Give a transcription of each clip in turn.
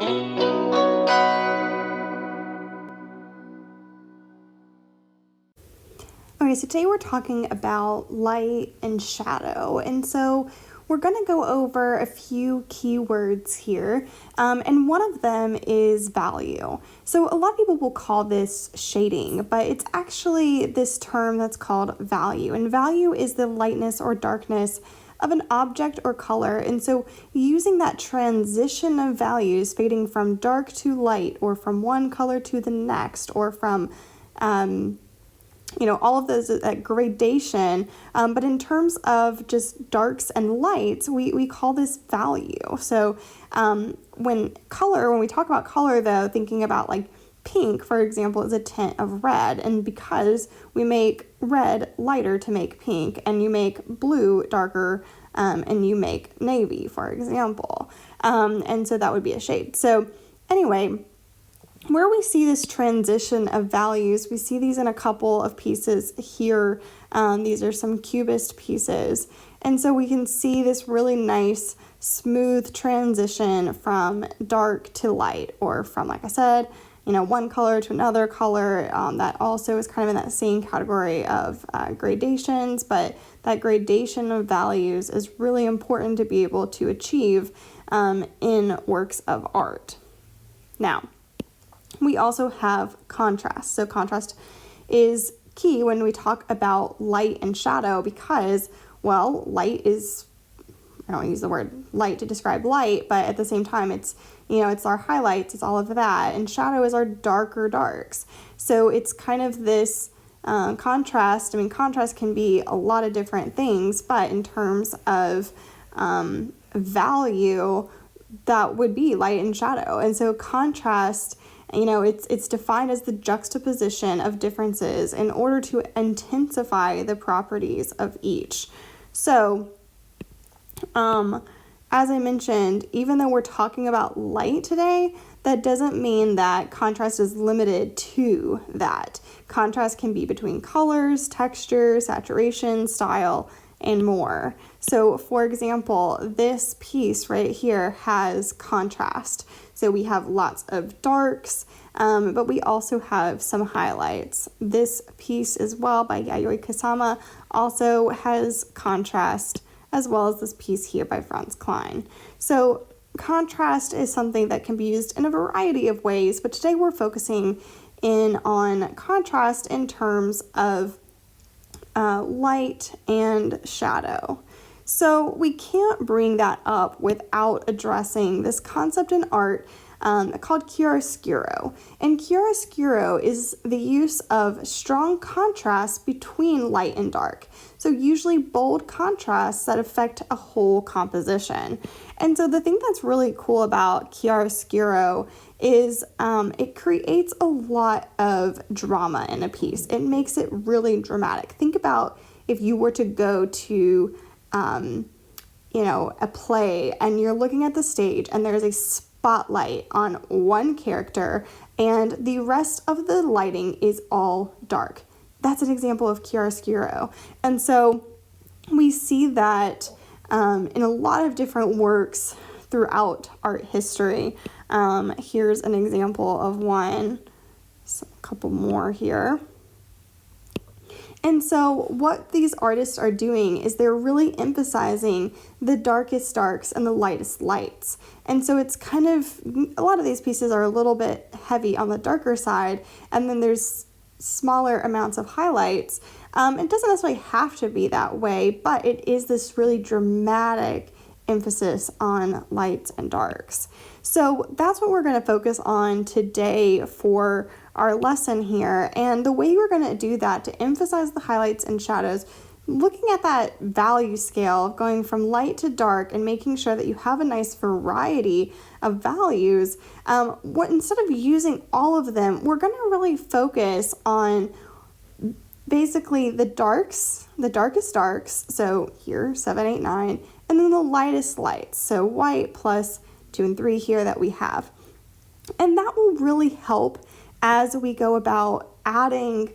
Okay, so today we're talking about light and shadow, and so we're going to go over a few keywords here, and one of them is value. So a lot of people will call this shading, but it's actually this term that's called value, and value is the lightness or darkness of an object or color, and so using that transition of values, fading from dark to light, or from one color to the next, or from all of those gradation, but in terms of just darks and lights, we call this value. So when we talk about color, though, thinking about like pink, for example, is a tint of red, and because we make red lighter to make pink, and you make blue darker, and you make navy, for example, and so that would be a shade. So anyway, where we see this transition of values, we see these in a couple of pieces here. These are some cubist pieces. And so we can see this really nice, smooth transition from dark to light, or from, like I said, one color to another color. That also is kind of in that same category of gradations, but that gradation of values is really important to be able to achieve in works of art. Now, we also have contrast. So contrast is key when we talk about light and shadow because, well, light is, I don't use the word light to describe light, but at the same time, it's our highlights, it's all of that. And shadow is our darker darks. So it's kind of this contrast. I mean, contrast can be a lot of different things, but in terms of value, that would be light and shadow. And so contrast, it's defined as the juxtaposition of differences in order to intensify the properties of each. So, as I mentioned, even though we're talking about light today, that doesn't mean that contrast is limited to that. Contrast can be between colors, texture, saturation, style, and more. So, for example, this piece right here has contrast. So we have lots of darks, but we also have some highlights. This piece as well by Yayoi Kusama also has contrast, as well as this piece here by Franz Klein. So contrast is something that can be used in a variety of ways, but today we're focusing in on contrast in terms of light and shadow. So we can't bring that up without addressing this concept in art called chiaroscuro. And chiaroscuro is the use of strong contrast between light and dark. So usually bold contrasts that affect a whole composition. And so the thing that's really cool about chiaroscuro is it creates a lot of drama in a piece. It makes it really dramatic. Think about if you were to go to a play and you're looking at the stage and there's a spotlight on one character and the rest of the lighting is all dark. That's an example of chiaroscuro. And so we see that in a lot of different works throughout art history. Here's an example of one, so a couple more here. And so what these artists are doing is they're really emphasizing the darkest darks and the lightest lights. And so it's kind of, a lot of these pieces are a little bit heavy on the darker side, and then there's smaller amounts of highlights. It doesn't necessarily have to be that way, but it is this really dramatic emphasis on lights and darks. So that's what we're going to focus on today for our lesson here. And the way we're going to do that to emphasize the highlights and shadows, looking at that value scale, going from light to dark and making sure that you have a nice variety of values, instead of using all of them, we're going to really focus on basically the darks, the darkest darks, so here, 7, 8, 9, and then the lightest lights, so white plus 2 and 3 here that we have. And that will really help as we go about adding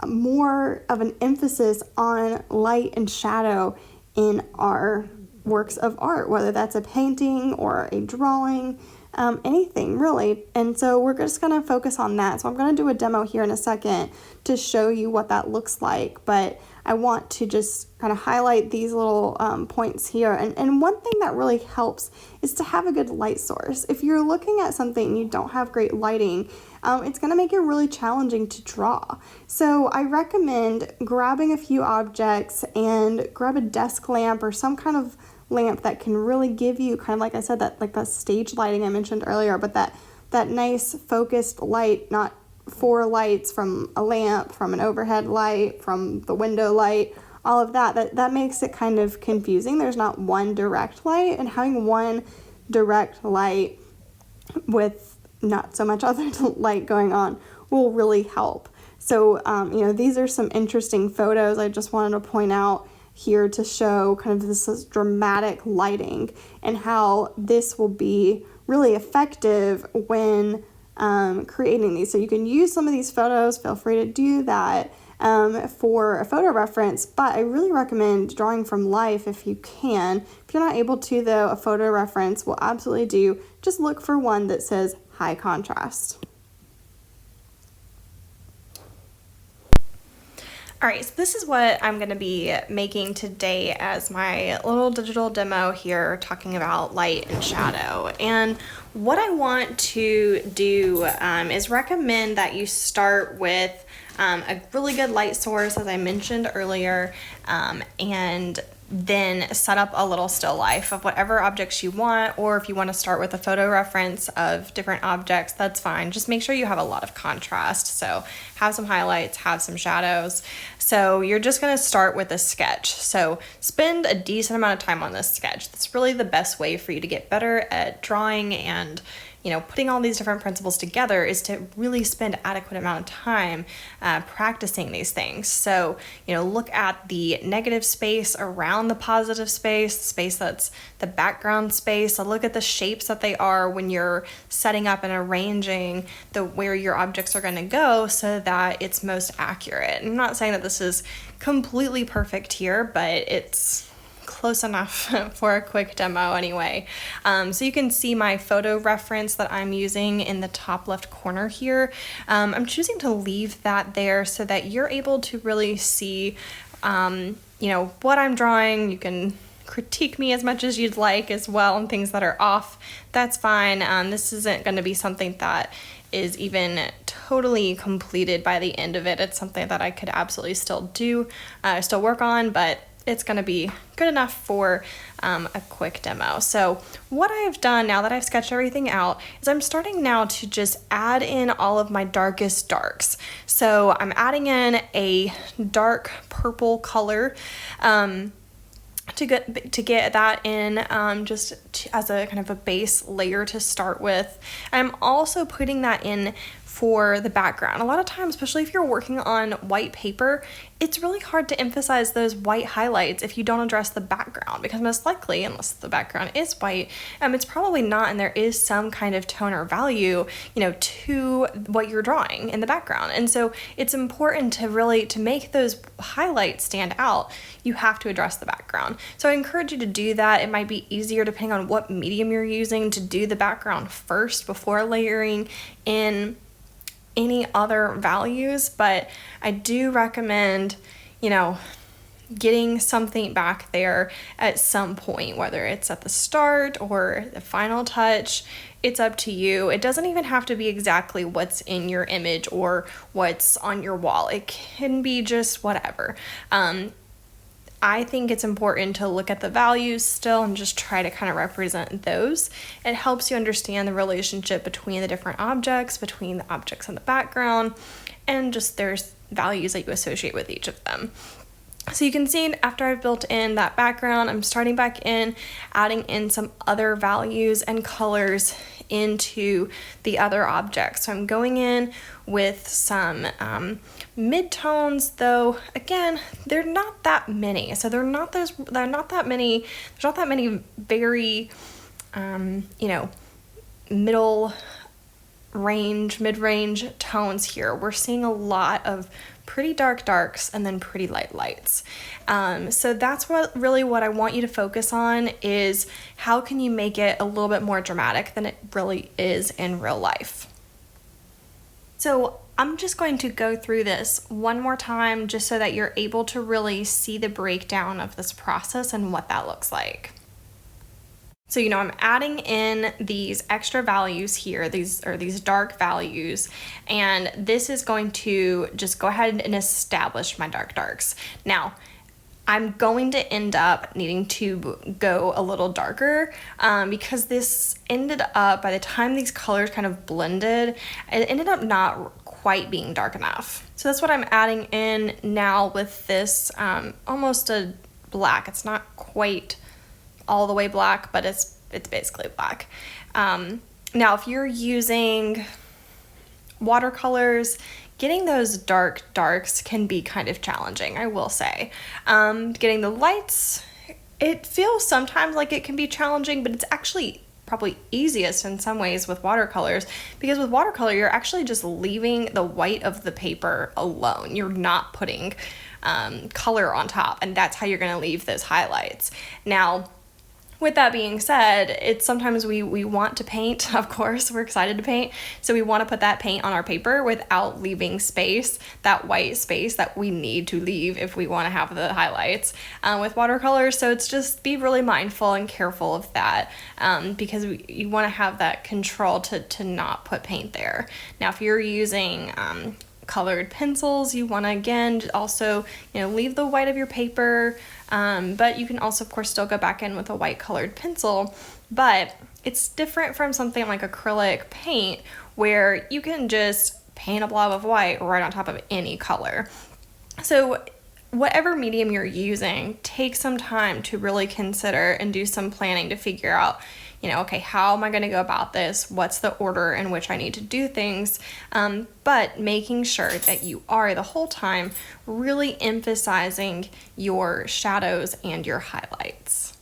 more of an emphasis on light and shadow in our works of art, whether that's a painting or a drawing, anything really. And so we're just going to focus on that. So I'm going to do a demo here in a second to show you what that looks like, but I want to just kind of highlight these little points here. And one thing that really helps is to have a good light source. If you're looking at something and you don't have great lighting, it's going to make it really challenging to draw. So I recommend grabbing a few objects and grab a desk lamp or some kind of lamp that can really give you kind of, like I said, that like the stage lighting I mentioned earlier, but that nice focused light, not 4 lights from a lamp, from an overhead light, from the window light, all of that makes it kind of confusing. There's not one direct light, and having one direct light with not so much other light going on will really help. So, these are some interesting photos I just wanted to point out here to show kind of this dramatic lighting and how this will be really effective when creating these. So you can use some of these photos, feel free to do that for a photo reference, but I really recommend drawing from life if you can. If you're not able to though, a photo reference will absolutely do. Just look for one that says high contrast. All right, so this is what I'm going to be making today as my little digital demo here, talking about light and shadow. And what I want to do is recommend that you start with a really good light source, as I mentioned earlier, and then set up a little still life of whatever objects you want, or if you want to start with a photo reference of different objects, that's fine. Just make sure you have a lot of contrast. So have some highlights, have some shadows. So you're just going to start with a sketch. So spend a decent amount of time on this sketch. That's really the best way for you to get better at drawing, and putting all these different principles together is to really spend adequate amount of time practicing these things. So, look at the negative space around the positive space, the space that's the background space. So look at the shapes that they are when you're setting up and arranging where your objects are going to go so that it's most accurate. I'm not saying that this is completely perfect here, but it's close enough for a quick demo anyway. So you can see my photo reference that I'm using in the top left corner here. I'm choosing to leave that there so that you're able to really see what I'm drawing. You can critique me as much as you'd like as well, and things that are off, that's fine. This isn't going to be something that is even totally completed by the end of it. It's something that I could absolutely still work on, but it's going to be good enough for a quick demo. So what I've done now that I've sketched everything out is I'm starting now to just add in all of my darkest darks. So I'm adding in a dark purple color to get that in as a kind of a base layer to start with. I'm also putting that in for the background. A lot of times, especially if you're working on white paper, it's really hard to emphasize those white highlights if you don't address the background, because most likely, unless the background is white, it's probably not, and there is some kind of tone or value, to what you're drawing in the background. And so it's important to make those highlights stand out, you have to address the background. So I encourage you to do that. It might be easier depending on what medium you're using to do the background first before layering in any other values, but I do recommend, getting something back there at some point, whether it's at the start or the final touch. It's up to you. It doesn't even have to be exactly what's in your image or what's on your wall. It can be just whatever. I think it's important to look at the values still and just try to kind of represent those. It helps you understand the relationship between the different objects, between the objects in the background, and just there's values that you associate with each of them. So you can see after I've built in that background, I'm starting back in, adding in some other values and colors into the other objects. So I'm going in with some midtones, though again, they're not that many. So there's not that many very mid-range tones here. We're seeing a lot of pretty dark darks and then pretty light lights. So that's what I want you to focus on, is how can you make it a little bit more dramatic than it really is in real life. So I'm just going to go through this one more time just so that you're able to really see the breakdown of this process and what that looks like. So, I'm adding in these extra values here, these dark values, and this is going to just go ahead and establish my dark darks. Now, I'm going to end up needing to go a little darker because this ended up, by the time these colors kind of blended, it ended up not quite being dark enough. So that's what I'm adding in now with this almost a black. It's not quite all the way black, but it's basically black. Now, if you're using watercolors, getting those dark darks can be kind of challenging, I will say. Getting the lights, it feels sometimes like it can be challenging, but it's actually probably easiest in some ways with watercolors, because with watercolor, you're actually just leaving the white of the paper alone. You're not putting color on top, and that's how you're going to leave those highlights. Now, with that being said, it's sometimes we want to paint, of course, we're excited to paint, so we want to put that paint on our paper without leaving space, that white space that we need to leave if we want to have the highlights with watercolors. So it's just be really mindful and careful of that because you want to have that control to not put paint there. Now, if you're using colored pencils, you want to again also leave the white of your paper, but you can also of course still go back in with a white colored pencil, but it's different from something like acrylic paint where you can just paint a blob of white right on top of any color. So whatever medium you're using, take some time to really consider and do some planning to figure out, okay, how am I going to go about this? What's the order in which I need to do things? But making sure that you are the whole time really emphasizing your shadows and your highlights.